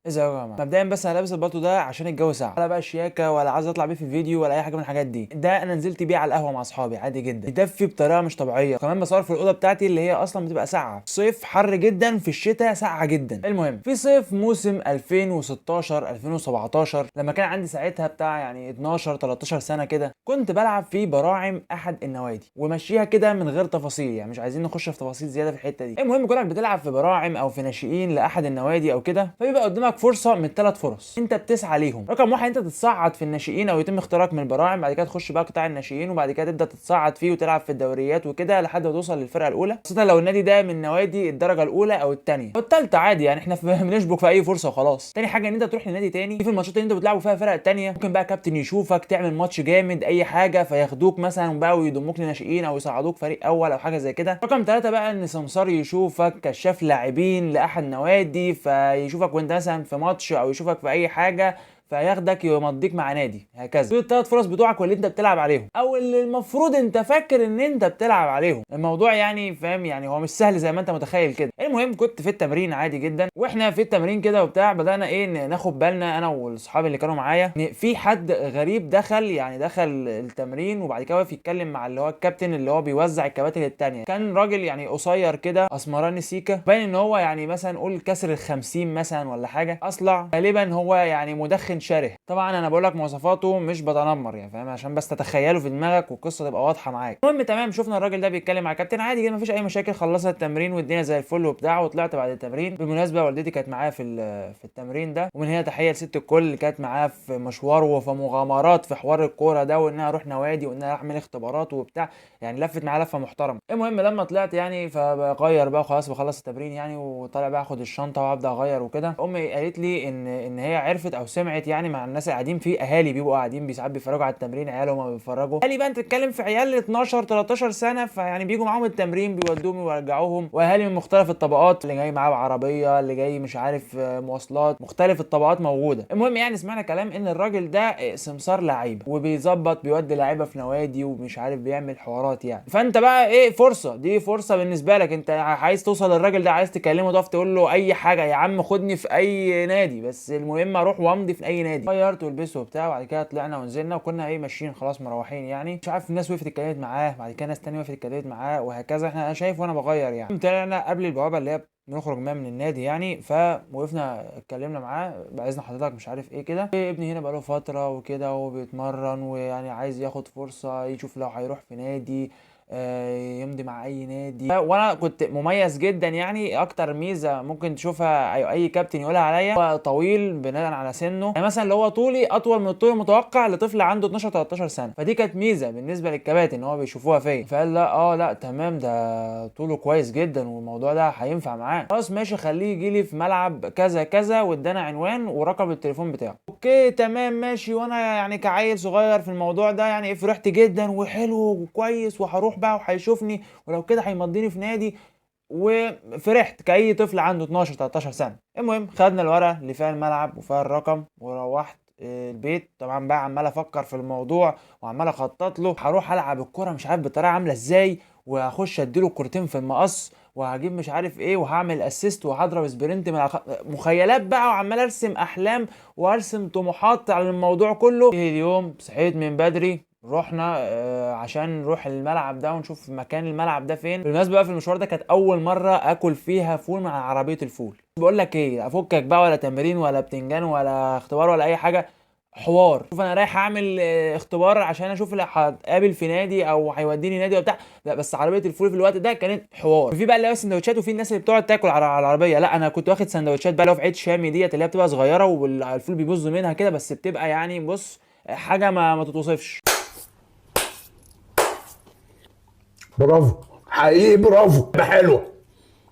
ازيكم يا جماعه. مبدئيا بس انا لابس البالطو ده عشان الجو ساقع، ولا بقى شياكه ولا عايز اطلع بيه في الفيديو ولا اي حاجه من الحاجات دي. ده انا نزلت بيه على القهوه مع اصحابي عادي جدا، يدفي بطريقه مش طبيعيه. كمان بصور في الاوضه بتاعتي اللي هي اصلا بتبقى ساقعه، صيف حر جدا، في الشتاء ساقعه جدا. المهم في صيف موسم 2016 2017 لما كان عندي ساعتها بتاع يعني 12 13 سنه كده، كنت بلعب في براعم احد النوادي ومشيها كده من غير تفاصيل، يعني مش عايزين نخش في تفاصيل زياده في الحته دي. المهم كونك بتلعب في براعم او في ناشئين لاحد النوادي او كده، فبيبقى قدامك فرصه من 3 فرص انت بتسعى ليهم. رقم واحد، انت تتصعد في الناشئين او يتم اختيارك من البراعم، بعد كده تخش بقى قطاع الناشئين وبعد كده تبدا تتصعد فيه وتلعب في الدوريات وكده لحد ما توصل للفرقه الاولى، خاصه لو النادي ده من نوادي الدرجه الاولى او الثانيه او الثالثه عادي، يعني احنا بنشبك في اي فرصه وخلاص. تاني حاجه ان انت تروح لنادي تاني في الماتشات اللي انت بتلعبوا فيها فرق تانيه، ممكن بقى كابتن يشوفك تعمل ماتش جامد اي حاجه فياخدوك مثلا بقى ويضموك لناشئين او يصعدوك فريق اول او حاجه زي كده. رقم ثلاثة بقى ان سمسار يشوفك كشاف لاعبين لاحد نوادي، فيشوفك وانت مثلا في ماتش او يشوفك في اي حاجه فياخدك يمضيك مع نادي، هكذا. دول ال3 فرص بتوعك واللي انت بتلعب عليهم او اللي المفروض انت فاكر ان انت بتلعب عليهم. الموضوع يعني فاهم، يعني هو مش سهل زي ما انت متخيل كده. المهم كنت في التمرين عادي جدا، واحنا في التمرين كده وبتاع بدانا ايه ناخد بالنا انا واصحابي اللي كانوا معايا ان في حد غريب دخل التمرين، وبعد كده واقف يتكلم مع اللي هو الكابتن اللي هو بيوزع الكباتن التانية. كان راجل يعني قصير كده اسمراني سيكا، باين ان هو يعني مثلا قول كسر ال50 مثلا ولا حاجه، اصلع غالبا، هو يعني مدخن شره. طبعا انا بقول لك مواصفاته مش بتنمر يعني فاهم، عشان بس تتخيله في دماغك والقصه تبقى واضحه معاك. المهم تمام، شفنا الراجل ده بيتكلم مع الكابتن عادي جدا، مفيش اي مشاكل، خلصنا التمرين والدنيا زي الفل وبتاع، وطلعت بعد التمرين. بالمناسبه والدتي كانت معايا في التمرين ده، ومن هنا تحيه لست الكل اللي كانت معايا في مشوار وفي مغامرات في حوار الكوره ده، وانها اروح نوادي وانها اعمل اختبارات وبتاع، يعني لفت معايا لفه محترمه. المهم لما طلعت يعني فبغير بقى خلاص، بخلص التمرين يعني وطالع بقى اخد الشنطه وابدا اغير وكده. امي قالت لي ان هي عرفت او سمعت يعني مع الناس قاعدين، في اهالي بيبقوا قاعدين ساعات بيتفرجوا على التمرين، عيالهم ما بيتفرجوا. اهالي بقى انت تتكلم في عيال 12 13 سنه، فيعني بيجوا معاهم التمرين بيودوهم ويرجعوهم، واهالي من مختلف الطبقات، اللي جاي معاه بعربيه، اللي جاي مش عارف مواصلات، مختلف الطبقات موجوده. المهم يعني سمعنا كلام ان الراجل ده سمسار لعيبه وبيظبط بيودي لعيبه في نوادي ومش عارف بيعمل حوارات يعني. فانت بقى ايه، فرصه، دي فرصه بالنسبه لك، انت عايز توصل للراجل ده، عايز تكلمه، تقف تقول له اي حاجه، يا عم خدني في اي نادي بس المهم اروح وامضي في اي نادي. غيرت ولبسه وبتاع، وبعد كده طلعنا ونزلنا وكنا ايه ماشيين خلاص مروحين يعني. مش عارف الناس وقفت اتكلمت معاه، بعد كده ناس تانية وقفت اتكلمت معاه وهكذا. انا شايف وانا بغير يعني. طلعنا قبل البوابه اللي هي بنخرج منها من النادي يعني، فوقفنا اتكلمنا معاه، بعزنا حضرتك مش عارف ايه كده، ابني هنا بقاله فتره وكده وبيتمرن ويعني عايز ياخد فرصه يشوف لو هيروح في نادي يمضي مع اي نادي. وانا كنت مميز جدا يعني، اكتر ميزه ممكن تشوفها اي كابتن يقولها عليا، هو طويل بناء على سنه، يعني مثلا لو هو طولي اطول من الطول المتوقع لطفل عنده 12 13 سنه، فدي كانت ميزه بالنسبه للكباتن ان هو بيشوفوها فيا. فقال لا لا تمام، ده طوله كويس جدا والموضوع ده هينفع معاه، خلاص ماشي خليه يجي لي في ملعب كذا كذا، وادانا عنوان ورقم التليفون بتاعه. اوكي تمام ماشي، وانا يعني كعيل صغير في الموضوع ده يعني فرحت جدا وحلو وكويس، وهروح بقى وهيشوفني ولو كده هيمضيني في نادي، وفرحت كأي طفل عنده 12 13 سنة. المهم خدنا الورقة اللي فيها الملعب وفيها الرقم وروحت البيت. طبعا بقى عمال افكر في الموضوع وعمال اخطط له، هروح العب الكرة مش عارف بطريقة عاملة ازاي، وهخش اديله الكورتين في المقص وهجيب مش عارف ايه وهعمل اسيست وهضرب سبرنت من مخيلات بقى، وعمال ارسم احلام وارسم طموحات على الموضوع كله. اليوم صحيت من بدري، رحنا عشان نروح الملعب ده ونشوف مكان الملعب ده فين. بالمناسبه بقى في المشوار ده كانت اول مره اكل فيها فول من عربيه الفول. بقول لك ايه، افكك بقى ولا تمرين ولا بتنجان ولا اختبار ولا اي حاجه، حوار. شوف انا رايح اعمل اختبار عشان اشوف اللي هتقابل في نادي او هيوديني نادي وبتاع، لا بس عربيه الفول في الوقت ده كانت حوار. في بقى اللي هو سندوتشات، وفي الناس اللي بتقعد تاكل على العربيه، لا انا كنت واخد سندوتشات بقى اللي هو في عيد شامي ديت، اللي هي بتبقى صغيره والفول بيبظ منها كده، بس بتبقى يعني بص حاجه ما تتوصفش. برافو، حقيقي برافو، لعبة حلوة.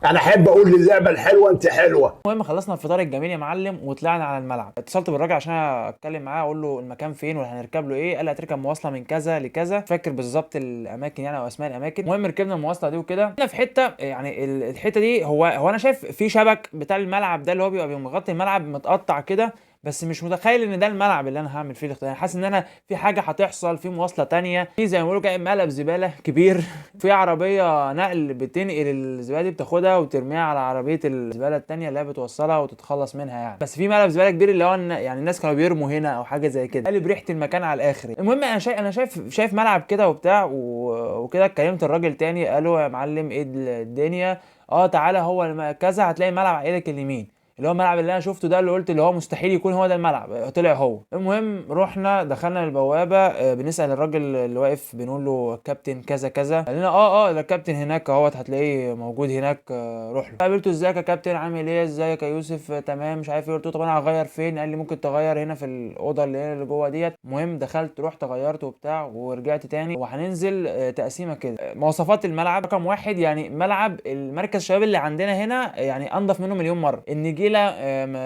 انا احب اقول للعبة الحلوة انت حلوة. المهم خلصنا الفطار الجميل يا معلم وطلعنا على الملعب. اتصلت بالراجل عشان اتكلم معاه اقول له المكان فين ولا هنركب له ايه. قال لي هتركب مواصله من كذا لكذا، فاكر بالظبط الاماكن يعني او اسماء الاماكن. المهم ركبنا المواصله دي وكده. احنا في حته يعني الحته دي هو انا شايف في شبك بتاع الملعب ده اللي هو بيبقى مغطي الملعب متقطع كده، بس مش متخيل ان ده الملعب اللي انا هعمل فيه الاختيار. يعني حاسس ان انا في حاجه هتحصل، في مواصله تانية، في زي ما بيقولوا كده مقلب زباله كبير في عربيه نقل بتنقل الزباله دي بتاخدها وترميها على عربيه الزباله التانية اللي هي بتوصلها وتتخلص منها يعني. بس في مقلب زباله كبير اللي هو يعني الناس كانوا بيرموا هنا او حاجه زي كده، قلب ريحه المكان على الاخر. المهم انا شايف ملعب كده وبتاع وكده. اتكلمت الراجل تاني، قالوا يا معلم ايه الدنيا؟ تعالى هو كذا، هتلاقي ملعب على ايدك اليمين، اللي هو الملعب اللي انا شفته ده، اللي قلت اللي هو مستحيل يكون هو ده الملعب، طلع هو. المهم رحنا دخلنا البوابه، بنسال الراجل اللي واقف، بنقول له كابتن كذا كذا، قال لنا ده الكابتن هناك اهوت، هتلاقيه موجود هناك، روح له. قابلته، ازيك يا كابتن، عامل ايه، ازيك يا يوسف، تمام مش عارف ايه. قلت له طب انا هغير فين؟ قال لي ممكن تغير هنا في الاوضه اللي جوه ديت. المهم دخلت، رحت غيرت وبتاع ورجعت تاني، وهننزل تقسيمه كده. مواصفات الملعب رقم واحد، يعني ملعب المركز الشباب اللي عندنا هنا يعني انضف منه مليون مره. النجيله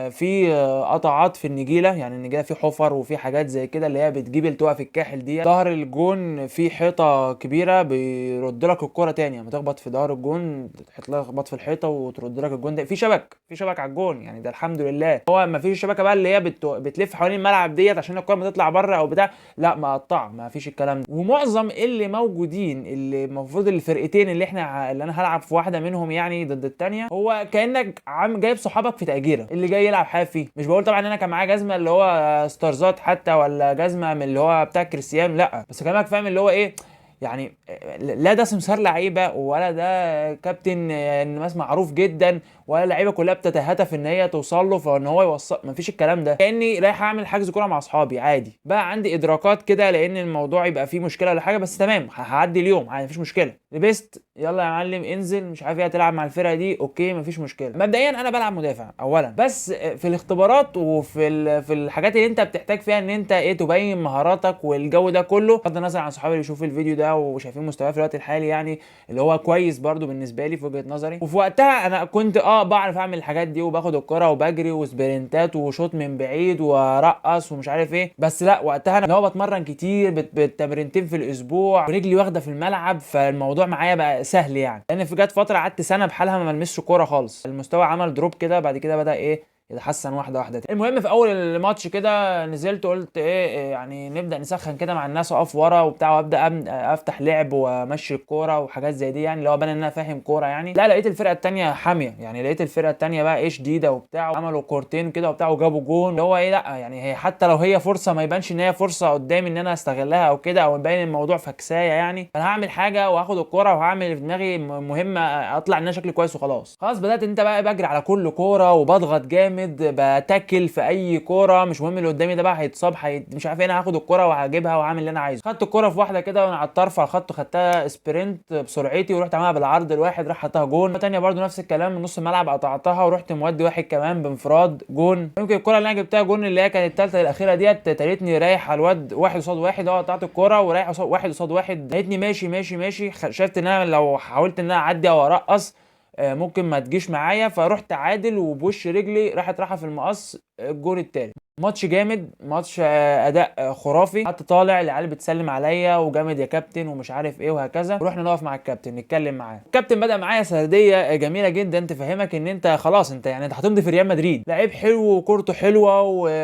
في قطعات في النجيله، يعني النجيله في حفر وفي حاجات زي كده اللي هي بتجيب التوقف الكاحل دي. ظهر الجون في حيطه كبيره بيرد لك الكره تاني، لما تخبط في ظهر الجون تخبط في الحيطه وترد لك الجون ده. في شبك على الجون يعني، ده الحمد لله. هو ما فيش شبكه بقى اللي هي بتلف حوالين الملعب ديت عشان الكره ما تطلع بره او بتاع، لا مقطعه، ما فيش الكلام ده. ومعظم اللي موجودين، اللي المفروض الفرقتين اللي انا هلعب في واحده منهم يعني ضد الثانيه، هو كانك جايب صحابك في تأجيرة، اللي جاي يلعب حافي. مش بقول طبعا ان انا كان معايا جزمه اللي هو ستارزات حتى، ولا جزمه من اللي هو بتاع كريستيانو، لا، بس كلامك فاهم اللي هو ايه يعني. لا ده سمسار لعيبه، ولا ده كابتن ناس معروف جدا، ولا اللعيبه كلها بتتهدف ان هي توصل له فان هو يوصل، مفيش الكلام ده. كاني رايح اعمل حجز كوره مع اصحابي عادي. بقى عندي ادراكات كده لان الموضوع يبقى فيه مشكله ولا حاجه، بس تمام هعدي اليوم عادي مفيش مشكله. لبست، يلا يا معلم انزل، مش عارف ايه، هتلعب مع الفرقه دي، اوكي مفيش مشكله. مبدئيا انا بلعب مدافع اولا، بس في الاختبارات في الحاجات اللي انت بتحتاج فيها ان انت تبين مهاراتك والجو ده كله، بغض النظر عن صحابي اللي بيشوفوا الفيديو ده وشايفين مستواه في الوقت الحالي يعني، اللي هو كويس برده بالنسبه لي في وجهه نظري. وفي وقتها انا كنت بعرف اعمل الحاجات دي، وباخد الكرة وبجري وسبرنتات وشوط من بعيد وارقص ومش عارف ايه. بس لا، وقتها انا اللي هو بتمرن كتير بالتمرينتين في الاسبوع، ورجلي واخده في الملعب، فالموضوع معايا بقى سهل يعني. لان في جت فتره قعدت سنه بحالها ما بلمسش كوره خالص، المستوى عمل دروب كده، بعد كده بدا يتحسن واحده واحده. المهم في اول الماتش كده نزلت، قلت يعني نبدا نسخن كده مع الناس، اقف ورا وبتاع، وابدا افتح لعب وامشي الكوره وحاجات زي دي، يعني اللي هو بان ان انا فاهم كوره يعني. لا، لقيت الفرقه الثانيه حاميه، يعني لقيت الفرقه الثانيه بقى شديده وبتاع، عملوا كورتين كده وبتاع وجابوا جون، اللي هو لا يعني هي حتى لو هي فرصه ما يبانش ان هي فرصه قدامي ان انا استغلها او كده، او يبين الموضوع فكسايه يعني. انا هعمل حاجه وهاخد الكوره وهعمل اللي في دماغي مهمه، اطلع ان انا شكلي كويس وخلاص. خلاص بدات انت بقى بجري على كل كوره وبضغط جامد، بتاكل في اي كوره، مش مهم اللي قدامي ده بقى هيتصاب مش عارف ايه، انا هاخد الكوره وهجيبها وهعمل اللي انا عايزه. خدت الكوره في واحده كده وانا على الطرف على الخط، خدتها سبرنت بسرعتي ورحت عاملها بالعرض الواحد، راح حطها جون. ثانيه برده نفس الكلام من نص الملعب قطعتها ورحت مودي واحد كمان بانفراد جون. يمكن الكوره اللي انا جبتها جون اللي هي كانت الثالثه الاخيره ديت، تالتني رايح على الواد واحد قصاد واحد، قطعت الكوره ورايح واحد قصاد واحد، لقيتني ماشي ماشي ماشي، شفت ان انا لو حاولت ان انا اعدي او ارقص ممكن ما تجيش معايا، فرحت عادل وبوش رجلي راحت في المقص الجون التالت. ماتش جامد، ماتش اداء خرافي، حتى طالع العيال بتسلم عليا وجامد يا كابتن ومش عارف ايه وهكذا. ورحنا نقف مع الكابتن نتكلم معاه. الكابتن بدا معايا سرديه جميله جدا تفهمك ان انت خلاص، انت يعني انت هتمضي في ريال مدريد، لعيب حلو وكورته حلوه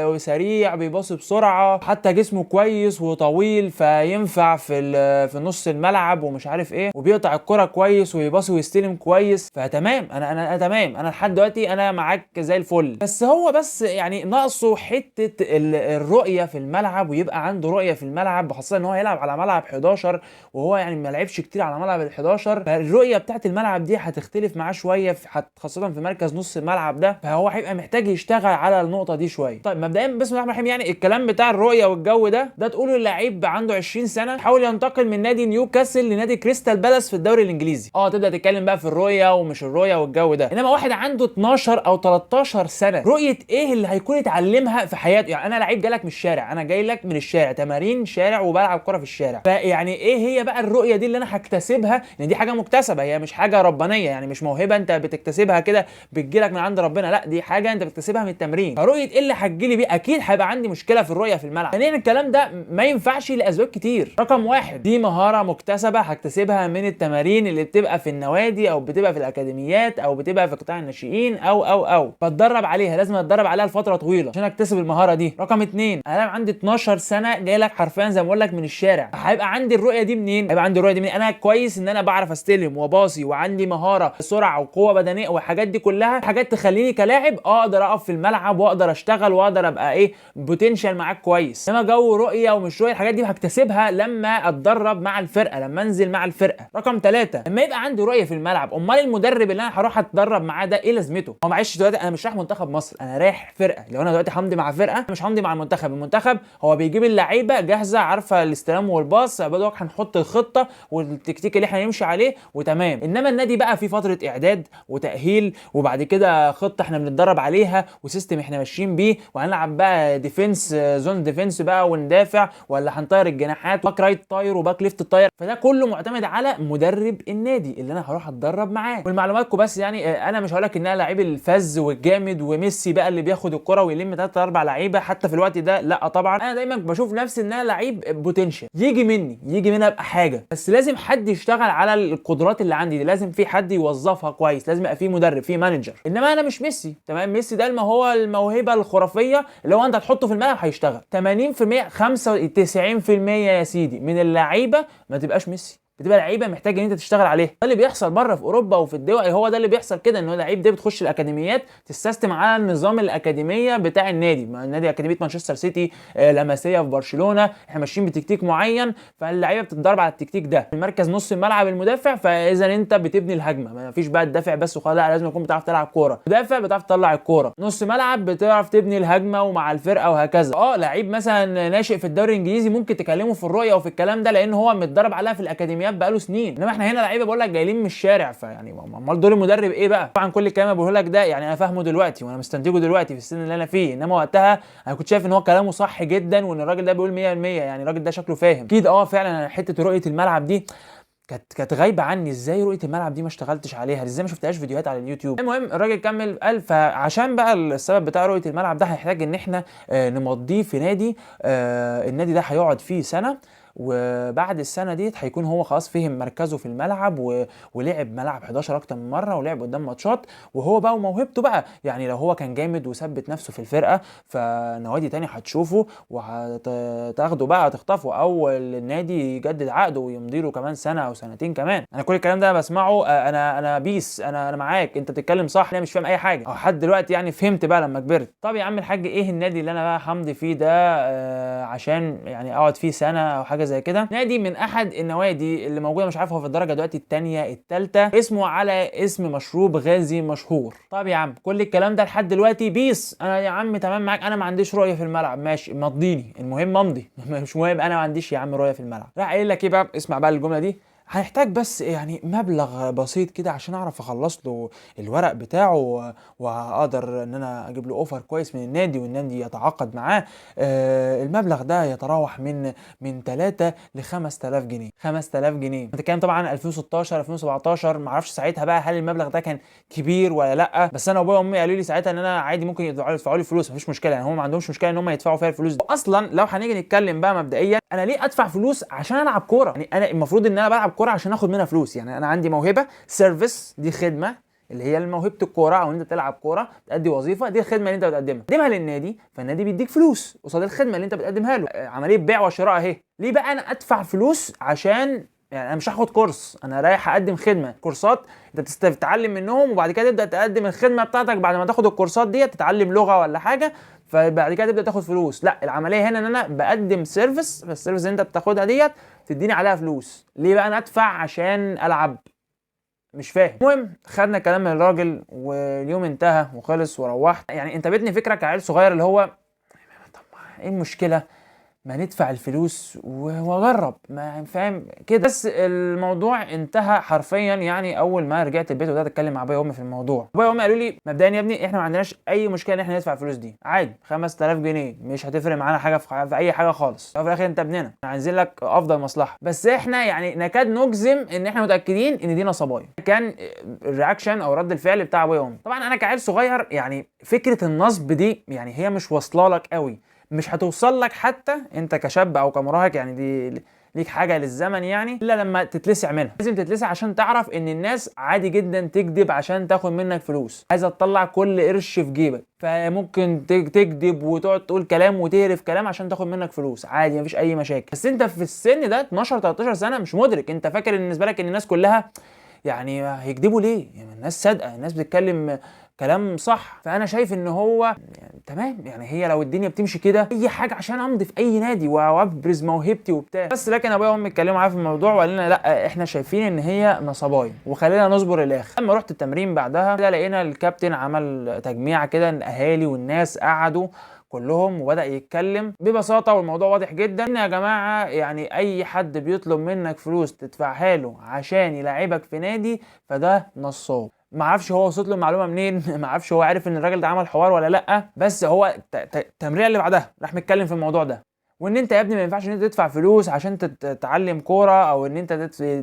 وسريع بيباص بسرعه، حتى جسمه كويس وطويل فينفع في نص الملعب ومش عارف ايه، وبيقطع الكره كويس ويباص ويستلم كويس، فتمام انا تمام، انا لحد دلوقتي انا معاك زي الفل. بس هو بس يعني ناقصه حته الرؤيه في الملعب، ويبقى عنده رؤيه في الملعب، خاصه ان هو يلعب على ملعب 11 وهو يعني ما لعبش كتير على ملعب ال11، فالرؤيه بتاعت الملعب دي هتختلف معاه شويه خاصه في مركز نص الملعب ده، فهو هيبقى محتاج يشتغل على النقطه دي شويه. طيب مبدئيا بسم الله الرحمن الرحيم، يعني الكلام بتاع الرؤيه والجو ده تقوله اللعيب عنده 20 سنه حاول ينتقل من نادي نيوكاسل لنادي كريستال بالاس في الدوري الانجليزي، تبدا تتكلم بقى في الرؤيه ومش الرؤيه والجو ده. انما واحد عنده 12 او 13 سنه، رؤيه ايه اللي هيكون اتعلمها في حياته؟ يعني انا لعيب جالك من الشارع، انا جاي لك من الشارع، تمارين شارع وبلعب كره في الشارع، فيعني ايه هي بقى الرؤيه دي اللي انا هكتسبها؟ ان دي حاجه مكتسبه، هي مش حاجه ربانيه، يعني مش موهبه انت بتكتسبها كده بتجيلك من عند ربنا، لا دي حاجه انت بتكتسبها من التمرين. فرؤيه ايه اللي هتجيلي بيه؟ اكيد هيبقى عندي مشكله في الرؤيه في الملعب. ثانيا الكلام ده ما ينفعش لاسباب كتير. رقم واحد، دي مهاره مكتسبه هكتسبها من التمارين اللي بتبقى في النوادي او بتبقى في الاكاديميات او بتبقى في قطاع الناشئين او بتدرب عليها، لازم اتدرب عليها لفتره طويله عشان اكتسب هكتسب المهاره دي. رقم 2، انا عندي 12 سنه جاي لك حرفيا زي ما بقول لك من الشارع، هيبقى عندي الرؤيه دي منين؟ هيبقى عندي الرؤيه دي منين؟ انا كويس ان انا بعرف استلم وباصي وعندي مهاره سرعه وقوه بدنيه والحاجات دي كلها حاجات تخليني كلاعب اقدر اقف في الملعب واقدر اشتغل واقدر ابقى ايه بوتنشال معاك كويس. انما جو رؤيه ومش رؤيه الحاجات دي هكتسبها لما اتدرب مع الفرقه، لما انزل مع الفرقه. رقم 3، لما يبقى عندي رؤيه في الملعب، امال المدرب اللي انا هروح اتدرب معاه ده ايه لازمته؟ هو معلش دلوقتي انا مش رايح منتخب مصر، انا رايح فرقه. لو انا دلوقتي همضي مع فرقه مش همضي مع المنتخب. المنتخب هو بيجيب اللعيبه جاهزه عارفه الاستلام والباص، بدوك هنحط الخطه والتكتيك اللي احنا نمشي عليه وتمام. انما النادي بقى في فتره اعداد وتاهيل، وبعد كده خطه احنا بنتدرب عليها وسيستم احنا ماشيين بيه، وهنلعب بقى ديفنس زون ديفنس بقى وندافع، ولا هنطير الجناحات باك رايت طاير وباك ليفت طاير. فده كله معتمد على مدرب النادي اللي انا هروح اتدرب معاه. والمعلوماتكم بس يعني انا مش هقول لك ان انا لعيب الفز والجامد وميسي بقى اللي بياخد الكره ويلم 3 4 لعيبه حتى في الوقت ده، لا طبعا. انا دايما بشوف نفسي ان انا لعيب بوتنشال، يجي مني ابقى حاجه، بس لازم حد يشتغل على القدرات اللي عندي دي، لازم في حد يوظفها كويس، لازم يبقى في مدرب في مانجر. انما انا مش ميسي، تمام؟ ميسي ده ما هو الموهبه الخرافيه اللي هو انت هتحطه في الملعب هيشتغل. 80% 95% يا سيدي من اللعيبه ما تبقاش ميسي، بتبقى لعيبه محتاج ان انت تشتغل عليها. ده اللي بيحصل بره في اوروبا وفي الدول، هو ده اللي بيحصل كده، ان هو لعيب ده بتخش الاكاديميات تستسلم على النظام الاكاديميه بتاع النادي اكاديميه مانشستر سيتي، لاماسيا في برشلونه، احنا ماشيين بتكتيك معين، فاللعيبه بتتدرب على التكتيك ده. المركز نص الملعب المدافع، فاذا انت بتبني الهجمه، ما فيش بقى تدافع بس وخلاص، لا لازم تكون بتعرف تلعب كوره، مدافع بتعرف تطلع الكوره، نص ملعب بتعرف تبني الهجمه ومع الفرقه وهكذا. لعيب مثلا ناشئ في الدوري الانجليزي ممكن تكلمه في الرؤيه وفي الكلام ده لان هو متدرب عليها في الاكاديميات بقاله سنين. انما احنا هنا لعيبه بقول لك جايين من الشارع، فيعني امال دور المدرب ايه بقى؟ طبعا كل الكلام اللي بقوله لك ده يعني انا فاهمه دلوقتي وانا مستنتجه دلوقتي في السن اللي انا فيه، انما وقتها انا كنت شايف ان هو كلامه صح جدا وان الراجل ده بيقول 100%، يعني الراجل ده شكله فاهم اكيد. فعلا حته رؤيه الملعب دي كانت غايبه عني. ازاي رؤيه الملعب دي ما اشتغلتش عليها؟ ازاي ما شفتهاش فيديوهات على اليوتيوب؟ المهم الراجل كمل قال فعشان بقى السبب بتاع رؤيه الملعب ده هيحتاج ان احنا نمضيه في نادي، النادي ده هيقعد فيه سنه، وبعد السنه ديت هيكون هو خلاص فهم مركزه في الملعب ولعب ملعب 11 اكتر من مره ولعب قدام ماتشات، وهو بقى وموهبته بقى، يعني لو هو كان جامد وثبت نفسه في الفرقه فنوادي تاني هتشوفه وهتاخده بقى تخطفه، او النادي يجدد عقده ويمضي له كمان سنه او سنتين كمان. انا كل الكلام ده بسمعه، انا بيس، انا معاك، انت بتتكلم صح، انا مش فاهم اي حاجه، او حد دلوقتي يعني فهمت بقى لما كبرت. طب يا عم الحاج ايه النادي اللي انا بقى همضي فيه ده عشان يعني اقعد فيه سنه او حاجه زي كده؟ نادي من احد النوادي اللي موجوده، مش عارف هو في الدرجه دلوقتي الثانيه الثالثه، اسمه على اسم مشروب غازي مشهور. طب يا عم كل الكلام ده لحد دلوقتي بيس، انا يا عم تمام معاك، انا ما عنديش رؤيه في الملعب، ماشي مضيني، المهم امضي مش مهم انا ما عنديش يا عم رؤيه في الملعب. راح قايل لك ايه بقى؟ اسمع بقى الجمله دي، هنحتاج بس يعني مبلغ بسيط كده عشان اعرف اخلص له الورق بتاعه واقدر ان انا اجيب له اوفر كويس من النادي والنادي يتعاقد معاه. المبلغ ده يتراوح من 3 ل 5000 جنيه. 5000 جنيه انت كام؟ طبعا 2016 2017 ما اعرفش ساعتها بقى هل المبلغ ده كان كبير ولا لا، بس انا وابويا وامي قالوا لي ساعتها ان انا عادي ممكن يدفعوا لي فلوس، مفيش مشكله، يعني هم ما عندهمش مشكله ان هم يدفعوا فيها الفلوس دي. اصلا لو هنيجي نتكلم بقى مبدئيا، انا ليه ادفع فلوس عشان العب كوره؟ يعني انا المفروض ان انا بلعب كوره عشان اخد منها فلوس، يعني انا عندي موهبه سيرفيس، دي خدمه اللي هي موهبه الكوره، او ان انت تلعب كوره تأدي وظيفه، دي الخدمه اللي انت بتقدمها للنادي، فالنادي بيديك فلوس قصاد الخدمه اللي انت بتقدمها له، عمليه بيع وشراء اهي. ليه بقى انا ادفع فلوس؟ عشان يعني انا مش هاخد كورس، انا رايح اقدم خدمه، كورسات انت تتعلم منهم وبعد كده تبدا تقدم الخدمه بتاعتك بعد ما تاخد الكورسات دي، تتعلم لغه ولا حاجه، فبعد كده تبدا تاخد فلوس. لا، العمليه هنا ان انا بقدم سيرفيس، فالسيرفيس اللي انت بتاخدها ديت تديني عليها فلوس. ليه بقى انا ادفع عشان العب؟ مش فاهم. المهم خدنا كلام من الراجل واليوم انتهى وخلص وروحت. يعني انت بتني فكره كعيل صغير اللي هو طب ايه المشكله ما ندفع الفلوس واجرب، ما فاهم كده. بس الموضوع انتهى حرفيا، يعني اول ما رجعت البيت وبدات اتكلم مع ابويا وامي في الموضوع. ابويا وامي قالوا لي مبدئيا يا ابني احنا ما عندناش اي مشكله ان احنا ندفع الفلوس دي عادي، 5000 جنيه مش هتفرق معانا حاجه في اي حاجه خالص، في الاخر انت ابننا عايزين لك افضل مصلحه، بس احنا يعني نكاد نجزم ان احنا متاكدين ان دي نصبايا. كان الرياكشن او رد الفعل بتاع ابويا وامي. طبعا انا كعيل صغير يعني فكره النصب دي يعني هي مش واصله لك قوي، مش هتوصل لك حتى انت كشاب او كمراهق، يعني دي ليك حاجه للزمن يعني الا لما تتلسع منها. لازم تتلسع عشان تعرف ان الناس عادي جدا تكذب عشان تاخد منك فلوس، عايزه تطلع كل قرش في جيبك، فممكن تكذب وتقعد تقول كلام وتهرف كلام عشان تاخد منك فلوس عادي، مفيش اي مشاكل. بس انت في السن ده 12 13 سنه مش مدرك، انت فاكر ان بالنسبه لك ان الناس كلها يعني هيكذبوا ليه؟ يعني الناس صادقه، الناس بتتكلم كلام صح. فانا شايف ان هو يعني تمام، يعني هي لو الدنيا بتمشي كده اي حاجه عشان امضي في اي نادي وابرز موهبتي وبتاع. بس لكن ابويا وامي اتكلموا معايا في الموضوع وقال لنا لا احنا شايفين ان هي نصبايه وخلينا نصبر للاخر. لما رحت التمرين بعدها كده لقينا الكابتن عمل تجميعه كده، الاهالي والناس قعدوا كلهم وبدأ يتكلم ببساطة والموضوع واضح جدا ان يا جماعة يعني اي حد بيطلب منك فلوس تدفعها له عشان يلعبك في نادي فده نصاب. ما اعرفش هو وصلت له المعلومه منين ما اعرفش هو عارف ان الراجل ده عمل حوار ولا لا، بس هو التمرين اللي بعدها راح متكلم في الموضوع ده، وان انت يا ابني ما ينفعش ان انت تدفع فلوس عشان تتعلم كوره، او ان انت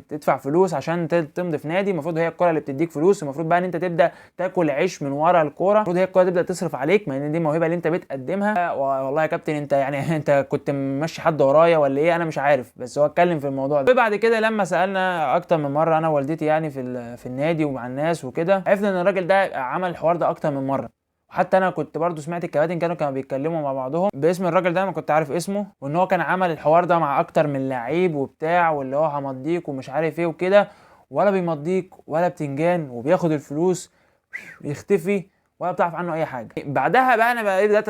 تدفع فلوس عشان تمضي في نادي. المفروض هي الكوره اللي بتديك فلوس، المفروض بقى ان انت تبدا تاكل عيش من ورا الكوره، المفروض هي الكوره تبدا تصرف عليك، ما ان دي موهبه اللي انت بتقدمها. والله يا كابتن انت يعني انت كنت ماشي حد ورايا ولا ايه؟ انا مش عارف، بس هو اتكلم في الموضوع ده. وبعد كده لما سالنا اكتر من مره انا ووالدتي يعني في النادي ومع الناس وكده، عرفنا ان الراجل ده عمل الحوار ده اكتر من مره. حتى انا كنت برضو سمعت الكباتن كانوا بيتكلموا مع بعضهم باسم الراجل ده، ما كنت عارف اسمه، وان هو كان عمل الحوار ده مع اكتر من لعيب وبتاع، واللي هو همضيك ومش عارف ايه وكده، ولا بيمضيك ولا بتنجان، وبياخد الفلوس ويختفي ولا بتعرف عنه اي حاجه. بعدها بقى انا بدات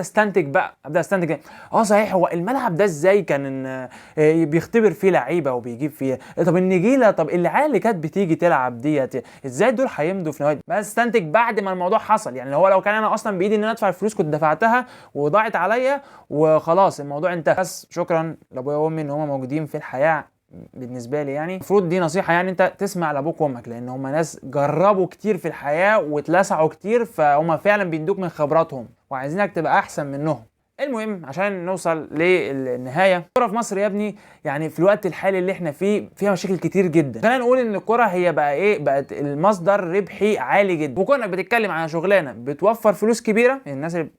ابدا استنتج صحيح هو الملعب ده ازاي كان بيختبر فيه لعيبه وبيجيب فيه، طب النجيله، طب العيال اللي كانت بتيجي تلعب ديت ازاي دول هيمضوا في نوادي؟ بس استنتج بعد ما الموضوع حصل، يعني هو لو كان انا اصلا بايدي ان انا ادفع الفلوس كنت دفعتها وضاعت عليا وخلاص الموضوع انتهى. بس شكرا لابويا وامي ان هم موجودين في الحياه بالنسبه لي. يعني المفروض دي نصيحه، يعني انت تسمع لابوك وامك، لان هم ناس جربوا كتير في الحياه واتلسعوا كتير، فهم فعلا بيدوك من خبراتهم وعايزينك تبقى احسن منهم. المهم عشان نوصل للنهايه، الكوره في مصر يا ابني يعني في الوقت الحالي اللي احنا فيه فيها مشاكل كتير جدا. خلينا نقول ان الكوره هي بقت المصدر ربحي عالي جدا، وكونك بتتكلم عن شغلانه بتوفر فلوس كبيره. الناس اللي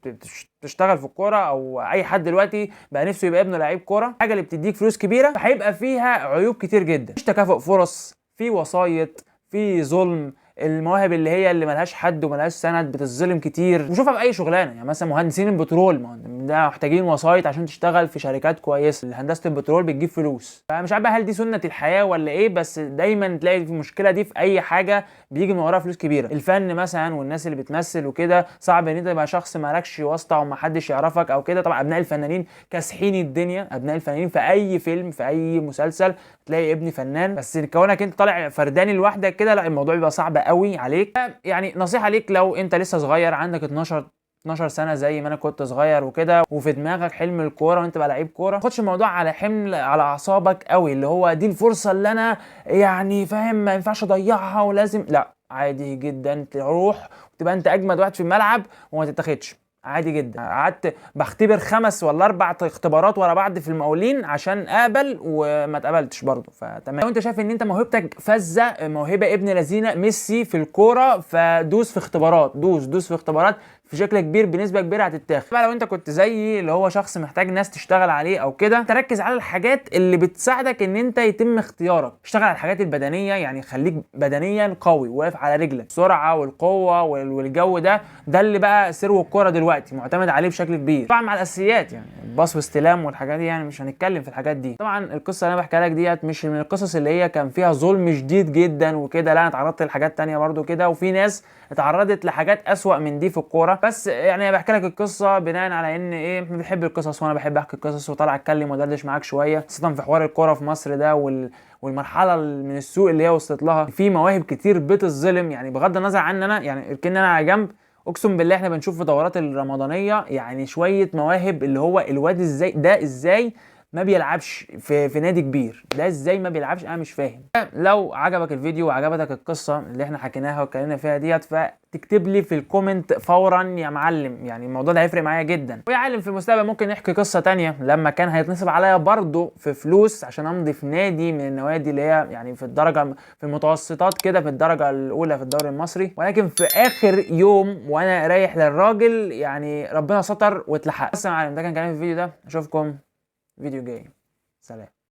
بتشتغل في الكوره او اي حد دلوقتي بقى نفسه يبقى ابنه لعيب كوره، حاجه اللي بتديك فلوس كبيره، فهيبقى فيها عيوب كتير جدا. مش تكافؤ فرص، في وسايط، في ظلم، المواهب اللي ملهاش حد وملهاش سند بتتظلم كتير. نشوفها في اي شغلانه، يعني مثلا مهندسين البترول ده محتاجين وسايط عشان تشتغل في شركات كويسه، هندسه البترول بتجيب فلوس. فمش عارف هل دي سنه الحياه ولا ايه، بس دايما تلاقي في المشكله دي في اي حاجه بيجي من وراها فلوس كبيره. الفن مثلا والناس اللي بتمثل وكده، صعب ان انت تبقى شخص مالكش واسطه ومحدش يعرفك او كده. طبعا ابناء الفنانين كاسحين الدنيا، ابناء الفنانين في اي فيلم في اي مسلسل تلاقي ابني فنان، بس كونك انت طالع فرداني لوحدك كده لا، الموضوع بيبقى صعب قوي عليك. يعني نصيحه ليك لو انت لسه صغير عندك 12 سنه زي ما انا كنت صغير وكده، وفي دماغك حلم الكوره وانت بقى لعيب كوره، ما تاخدش الموضوع على حمل على اعصابك قوي، اللي هو دي الفرصه اللي انا يعني فاهم ما ينفعش اضيعها ولازم. لا، عادي جدا تروح وتبقى انت اجمد واحد في الملعب وما تتاخدش، عادي جدا. قعدت بختبر 5 ولا 4 اختبارات ورا بعض في المقاولين عشان اقبل وما اتقبلتش برضه، فتمام. لو انت شايف ان انت موهبتك فذه، موهبه ابن لذينه ميسي في الكوره، فدوس في اختبارات، دوس في اختبارات في شكل كبير، بنسبه كبيره هتتاخد. بقى لو انت كنت زيي اللي هو شخص محتاج ناس تشتغل عليه او كده، تركز على الحاجات اللي بتساعدك ان انت يتم اختيارك. اشتغل على الحاجات البدنيه، يعني خليك بدنيا قوي واقف على رجلك، السرعه والقوه والجو ده اللي بقى سرو الكوره دلوقتي معتمد عليه بشكل كبير. طبعا مع الاساسيات يعني باص واستلام والحاجات دي، يعني مش هنتكلم في الحاجات دي. طبعا القصه اللي انا بحكيها لك ديت مش من القصص اللي هي كان فيها ظلم شديد جدا وكده، لا انا اتعرضت لحاجات تانية برضو كده، وفي ناس اتعرضت لحاجات اسوأ من دي في الكوره. بس يعني بحكي لك القصه بناء على ان ايه، بنحب القصص وانا بحب احكي القصص وطالع اتكلم وادردش معاك شويه، خاصه في حوار الكوره في مصر ده والمرحله من السوق اللي هي وصلت لها. في مواهب كتير بتظلم، يعني بغض النظر عن انا يعني اركن انا على جنب، اقسم بالله احنا بنشوف في دورات الرمضانيه يعني شويه مواهب اللي هو الواد ازاي ما بيلعبش في نادي كبير، ده ازاي ما بيلعبش، انا مش فاهم. لو عجبك الفيديو وعجبتك القصه اللي احنا حكيناها واتكلمنا فيها ديت، فتكتب لي في الكومنت فورا يا معلم، يعني الموضوع ده هيفرق معايا جدا. ويا عالم في المستقبل ممكن نحكي قصه تانية لما كان هيتنصب عليا برضه في فلوس عشان امضي في نادي من النوادي اللي هي يعني في الدرجه في المتوسطات كده، في الدرجه الاولى في الدوري المصري، ولكن في اخر يوم وانا رايح للراجل يعني ربنا ستر واتلحقت. بس يا معلم ده كان كلامي في الفيديو ده، اشوفكم فيديو جاي، سلام.